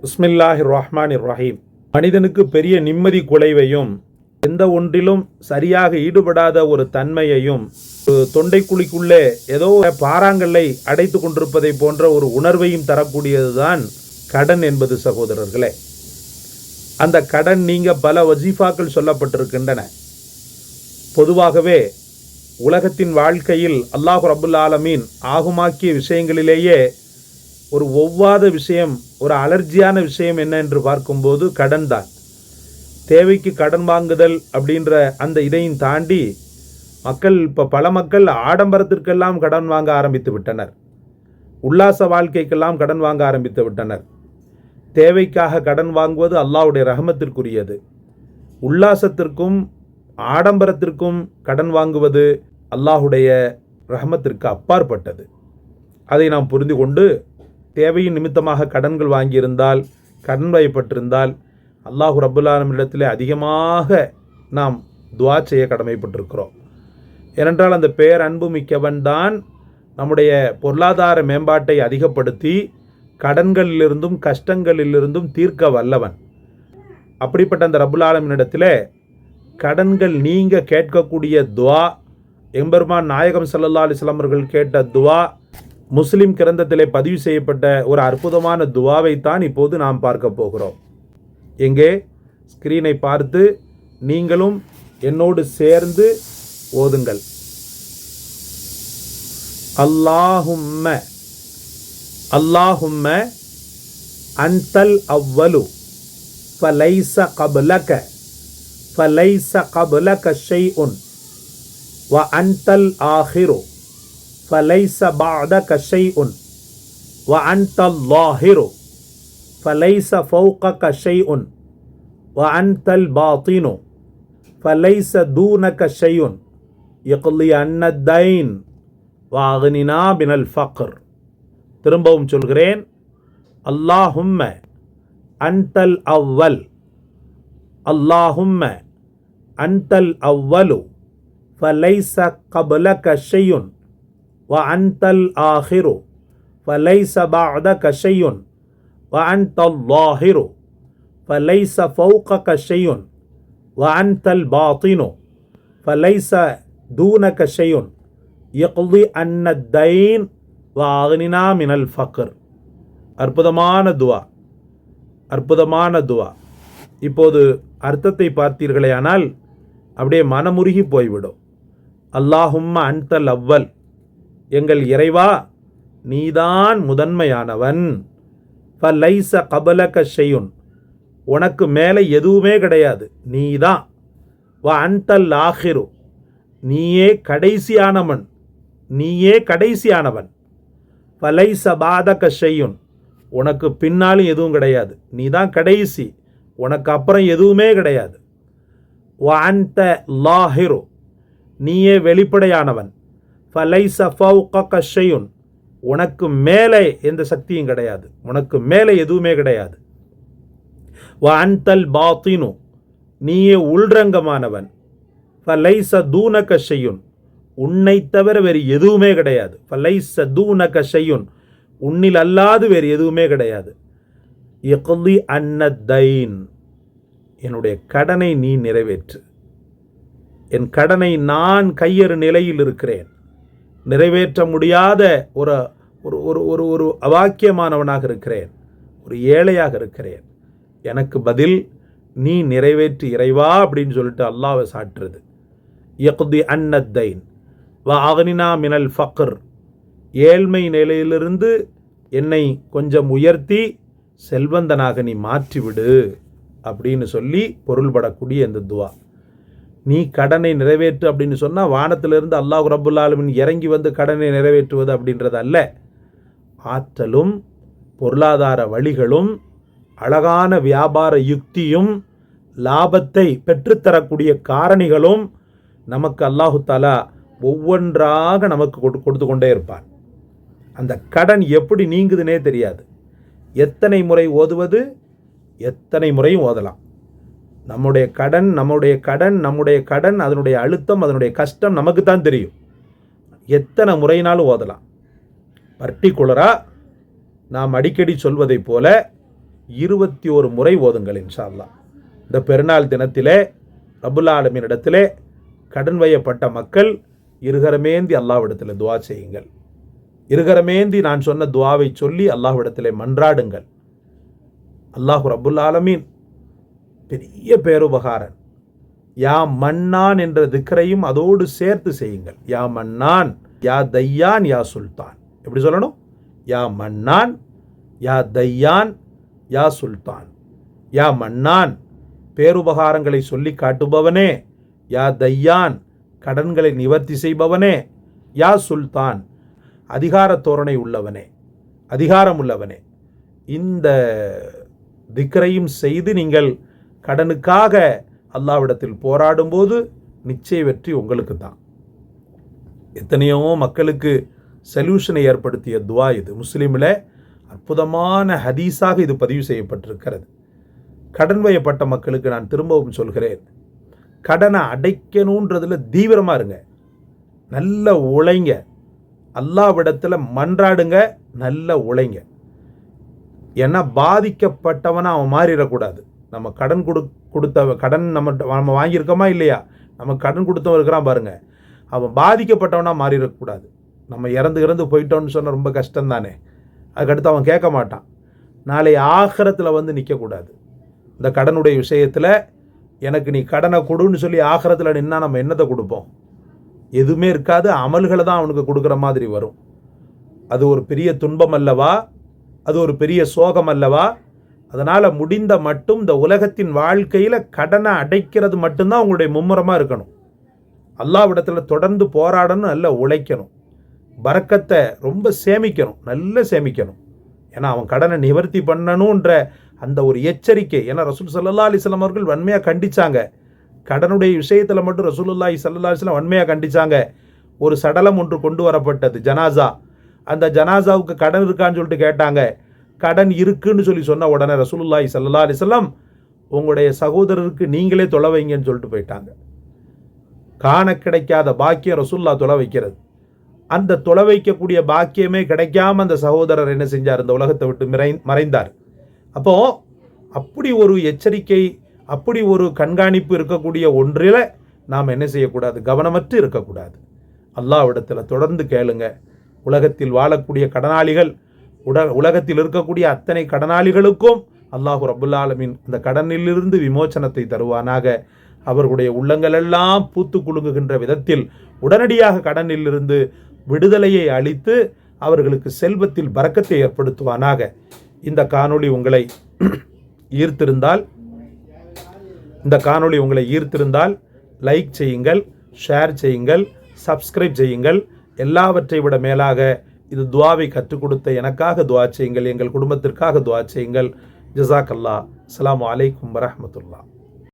பிஸ்மில்லாஹிர் ரஹ்மானிர் ரஹீம். மனிதனுக்கு பெரிய நிம்மதி குலைவையும் எந்த ஒன்றிலும் சரியாக ஈடுபடாத ஒரு தன்மையையும் தொண்டைக்குழிக்குள்ளே ஏதோ பாறாங்கல்லை அடைத்து கொண்டிருப்பதை போன்ற ஒரு உணர்வையும் தரக்கூடியதுதான் கடன் என்பது சகோதரர்களே. அந்த கடன் நீங்க பல வஜீஃபாக்கள் சொல்லப்பட்டிருக்கின்றன. பொதுவாகவே உலகத்தின் வாழ்க்கையில் அல்லாஹ் ரப்புல் ஆலமீன் ஆகுமாக்கிய விஷயங்களிலேயே ஒரு ஒவ்வாத விஷயம், ஒரு அலர்ஜியான விஷயம் என்ன என்று பார்க்கும்போது கடன் தான். தேவைக்கு கடன் வாங்குதல் அப்படின்ற அந்த இதையும் தாண்டி பல மக்கள் ஆடம்பரத்திற்கெல்லாம் கடன் வாங்க ஆரம்பித்து விட்டனர். உல்லாச வாழ்க்கைக்கெல்லாம் கடன் வாங்க ஆரம்பித்து விட்டனர். தேவைக்காக கடன் வாங்குவது அல்லாஹ்வுடைய ரஹமத்திற்குரியது. உல்லாசத்திற்கும் ஆடம்பரத்திற்கும் கடன் வாங்குவது அல்லாஹ்வுடைய ரஹமத்திற்கு அப்பாற்பட்டது. அதை நாம் புரிந்து கொண்டு தேவையின் நிமித்தமாக கடன்கள் வாங்கியிருந்தால், கடன் வயப்பட்டிருந்தால் அல்லாஹ் ரப்புல் ஆலமீனிடத்திலே அதிகமாக நாம் துஆ செய்ய கடமைப்பட்டிருக்கிறோம். ஏனென்றால் அந்த பேரன்பு மிக்கவன் தான் நம்முடைய பொருளாதார மேம்பாட்டை அதிகப்படுத்தி கடன்களிலிருந்தும் கஷ்டங்களிலிருந்தும் தீர்க்க வல்லவன். அப்படிப்பட்ட அந்த ரப்புல் ஆலமீனிடத்திலே கடன்கள் நீங்க கேட்கக்கூடிய துஆ, எம்பெருமான் நாயகம் ஸல்லல்லாஹு அலைஹி வஸல்லம் அவர்கள் கேட்ட துஆ முஸ்லிம் கிரந்தத்திலே பதிவு செய்யப்பட்ட ஒரு அற்புதமான துஆவை தான் இப்போது நாம் பார்க்க போகிறோம். எங்கே ஸ்கிரீனை பார்த்து நீங்களும் என்னோடு சேர்ந்து ஓதுங்கள். அல்லாஹும்ம அல்லாஹும்ம அன்தல் அவ்வலு ஃபலைஸ கப்லக ஷைஉன் வ அன்தல் ஆஹிரு فليس بعدك شيء وأنت الظاهر فليس فوقك شيء وأنت الباطن فليس دونك شيء يقضي عنا الدين وأغننا من الفقر. திரும்பவும் சொல்கிறேன். اللهم أنت الأول اللهم أنت الأول فليس قبلك شيء وأنت الآخر فليس بعدك شيء وأنت الظاهر فليس فوقك شيء وأنت الباطن فليس دونك شيء يقضي عنا الدين وأغننا من الفقر. அற்புதமான துஆ, அற்புதமான துஆ. இப்போது அர்த்தத்தை பார்த்தீர்களே ஆனால் அப்படியே மனமுருகி போய்விடும். அல்லாஹும்ம அன்தல் அவ்வல், எங்கள் இறைவா நீதான் முதன்மையானவன். ஃபலைஸ கபலக ஷையுன், உனக்கு மேலே எதுவுமே கிடையாது, நீதான். வ அன்தல் ஆஹிரு, நீயே கடைசியானவன், நீயே கடைசியானவன். ஃபலைஸ பாதக ஷையுன், உனக்கு பின்னாலும் எதுவும் கிடையாது, நீதான் கடைசி, உனக்கு அப்புறம் எதுவுமே கிடையாது. வ அன்த லாஹிரு, நீயே வெளிப்படையானவன். ஃபலைஸ ஃபௌகக ஷையுன், உனக்கு மேலே எந்த சக்தியும் கிடையாது, உனக்கு மேலே எதுவுமே கிடையாது. வ அன்தல் பாத்தினு, நீயே உள்ரங்கமானவன். ஃபலைஸ தூனக ஷையுன், உன்னை தவிர வேறு எதுவுமே கிடையாது. ஃபலைஸ தூனக ஷையுன், உன்னில் அல்லாது வேறு எதுவுமே கிடையாது. யக்லி அன்னத்தைன், என்னுடைய கடனை நீ நிறைவேற்று. என் கடனை நான் கையறு நிலையில் இருக்கிறேன், நிறைவேற்ற முடியாத ஒரு ஒரு ஒரு ஒரு அவாக்கியமானவனாக இருக்கிறேன், ஒரு ஏழையாக இருக்கிறேன். எனக்கு பதில் நீ நிறைவேற்று இறைவா அப்படின்னு சொல்லிட்டு அல்லாஹ்வை சாற்றுறது. யக்தி அன்னத்தைன் வ அக்னினா மினல் ஃபக்ர், ஏழ்மை நிலையிலிருந்து என்னை கொஞ்சம் உயர்த்தி செல்வந்தனாக நீ மாற்றிவிடு அப்படின்னு சொல்லி பொருள்படக்கூடிய இந்த துஆ. நீ கடனை நிறைவேற்று அப்படின்னு சொன்னால் வானத்திலிருந்து அல்லாஹ் ரப்புல் ஆலமீன் இறங்கி வந்து கடனை நிறைவேற்றுவது அப்படின்றது அல்ல. ஆற்றலும் பொருளாதார வழிகளும் அழகான வியாபார யுக்தியும் லாபத்தை பெற்றுத்தரக்கூடிய காரணிகளும் நமக்கு அல்லாஹு தஆலா ஒவ்வொன்றாக நமக்கு கொடுத்து கொண்டே இருப்பான். அந்த கடன் எப்படி நீங்குதுன்னே தெரியாது. எத்தனை முறை ஓதுவது, எத்தனை முறையும் ஓதலாம். நம்முடைய கடன் அதனுடைய அழுத்தம், அதனுடைய கஷ்டம் நமக்கு தான் தெரியும். எத்தனை முறையினாலும் ஓதலாம். பர்டிகுலராக நாம் அடிக்கடி சொல்வதைப் போல 21 முறை ஓதுங்கள் இன்ஷா அல்லாஹ். இந்த பெருநாள் தினத்திலே ரப்புல் ஆலமீன் இடத்திலே கடன் வயப்பட்ட மக்கள் இருகரமேந்தி அல்லாஹ்விடத்தில் துஆ செய்யுங்கள். இருகரமேந்தி நான் சொன்ன துஆவை சொல்லி அல்லாஹ்விடத்திலே மன்றாடுங்கள். அல்லாஹ் ரப்புல் ஆலமீன் பெரிய பேருபகாரன். யா மன்னான் என்ற திக்ரையும் அதோடு சேர்த்து செய்யுங்கள். யா மன்னான், யா தையான், யா சுல்தான். எப்படி சொல்லணும்? யா மன்னான், யா தையான், யா சுல்தான். யா மன்னான், பேருபகாரங்களை சொல்லி காட்டுபவனே. யா தையான், கடன்களை நிவர்த்தி செய்பவனே. யா சுல்தான், அதிகார தோரணை உள்ளவனே, அதிகாரம் உள்ளவனே. இந்த திக்ரையும் செய்து நீங்கள் கடனுக்காக அல்லாஹ்விடத்தில் போராடும்போது நிச்சய வெற்றி உங்களுக்கு தான். எத்தனையோ மக்களுக்கு சொல்யூஷனை ஏற்படுத்திய துஆ இது. முஸ்லீமில் அற்புதமான ஹதீஸாக இது பதிவு செய்யப்பட்டிருக்கிறது. கடன் வயப்பட்ட மக்களுக்கு நான் திரும்பவும் சொல்கிறேன், கடனை அடைக்கணுன்றதில் தீவிரமாக இருங்க. நல்ல உழைங்க. அல்லாஹ்விடத்தில் மன்றாடுங்க, நல்ல உழைங்க. ஏன்னா பாதிக்கப்பட்டவனை அவன் மாறிடக்கூடாது. நம்ம கடன் கொடுத்த கடன் நம்ம வாங்கியிருக்கோமா இல்லையா, நம்ம கடன் கொடுத்தவன் இருக்கிறான் பாருங்க, அவன் பாதிக்கப்பட்டவனா மாறிடக்கூடாது. நம்ம இறந்து போயிட்டோன்னு சொன்ன ரொம்ப கஷ்டம் தானே. அதுக்கடுத்து அவன் கேட்க மாட்டான். நாளை ஆகிரத்தில் வந்து நிற்கக்கூடாது. இந்த கடனுடைய விஷயத்தில் எனக்கு நீ கடனை கொடுன்னு சொல்லி ஆகிரத்தில் நின்னா நம்ம என்னத்தை கொடுப்போம்? எதுவுமே இருக்காது. அமல்களை தான் அவனுக்கு கொடுக்குற மாதிரி வரும். அது ஒரு பெரிய துன்பம் அல்லவா? அது ஒரு பெரிய சோகம் அல்லவா? அதனால் முடிந்த மட்டும் இந்த உலகத்தின் வாழ்க்கையில் கடனை அடைக்கிறது மட்டும்தான் உங்களுடைய மும்முரமாக இருக்கணும். அல்லாஹ்விடத்தில் தொடர்ந்து போராடணும், நல்லா உழைக்கணும், பரக்கத்தை ரொம்ப சேமிக்கணும், நல்ல சேமிக்கணும். ஏன்னா அவன் கடனை நிவர்த்தி பண்ணணுன்ற அந்த ஒரு எச்சரிக்கை. ஏன்னா ரசூல் ஸல்லல்லாஹு அலைஹி வஸல்லம் அவர்கள் வன்மையாக கண்டிச்சாங்க. கடனுடைய விஷயத்தில் மட்டும் ரசூலுல்லாஹி ஸல்லல்லாஹு அலைஹி வஸல்லம் வன்மையாக கண்டிச்சாங்க. ஒரு சடலம் ஒன்று கொண்டு வரப்பட்டது, ஜனாசா. அந்த ஜனாசாவுக்கு கடன் இருக்கான்னு சொல்லிட்டு கேட்டாங்க. கடன் இருக்குன்னு சொல்லி சொன்ன உடனே ரசூலுல்லாஹி ஸல்லல்லாஹு அலைஹி வஸல்லம் உங்களுடைய சகோதரருக்கு நீங்களே தொலை வைங்கன்னு சொல்லிட்டு போயிட்டாங்க. காண கிடைக்காத பாக்கியம் ரசூலுல்லாஹ் தொலை வைக்கிறது. அந்த தொலை வைக்கக்கூடிய பாக்கியமே கிடைக்காம அந்த சகோதரர் என்ன செஞ்சார்? இந்த உலகத்தை விட்டு மறைந்தார். அப்போது அப்படி ஒரு எச்சரிக்கை, அப்படி ஒரு கண்காணிப்பு இருக்கக்கூடிய ஒன்றில் நாம் என்ன செய்யக்கூடாது? கவனமற்று இருக்கக்கூடாது. அல்லாஹ்விடத்தில் தொடர்ந்து கேளுங்க. உலகத்தில் வாழக்கூடிய கடனாளிகள், உலகத்தில் இருக்கக்கூடிய அத்தனை கடனாளிகளுக்கும் அல்லாஹ் ரப்புல் ஆலமீன் இந்த கடனிலிருந்து விமோச்சனத்தை தருவானாக. அவர்களுடைய உள்ளங்களெல்லாம் பூத்து குலுங்குகின்ற விதத்தில் உடனடியாக கடனிலிருந்து விடுதலையை அளித்து அவர்களுக்கு செல்வத்தில் பரக்கத்தை ஏற்படுத்துவானாக. இந்த காணொளி உங்களை ஈர்த்திருந்தால் லைக் செய்யுங்கள், ஷேர் செய்யுங்கள், சப்ஸ்கிரைப் செய்யுங்கள். எல்லாவற்றை விட மேலாக இது துஆவை கற்றுக் கொடுத்த எனக்காக துஆ செய்யுங்கள், எங்கள் குடும்பத்திற்காக துஆ செய்யுங்கள். ஜஸாக்கல்லாஹ். அஸ்ஸலாமு அலைக்கும் வரஹ்மத்துல்லாஹ்.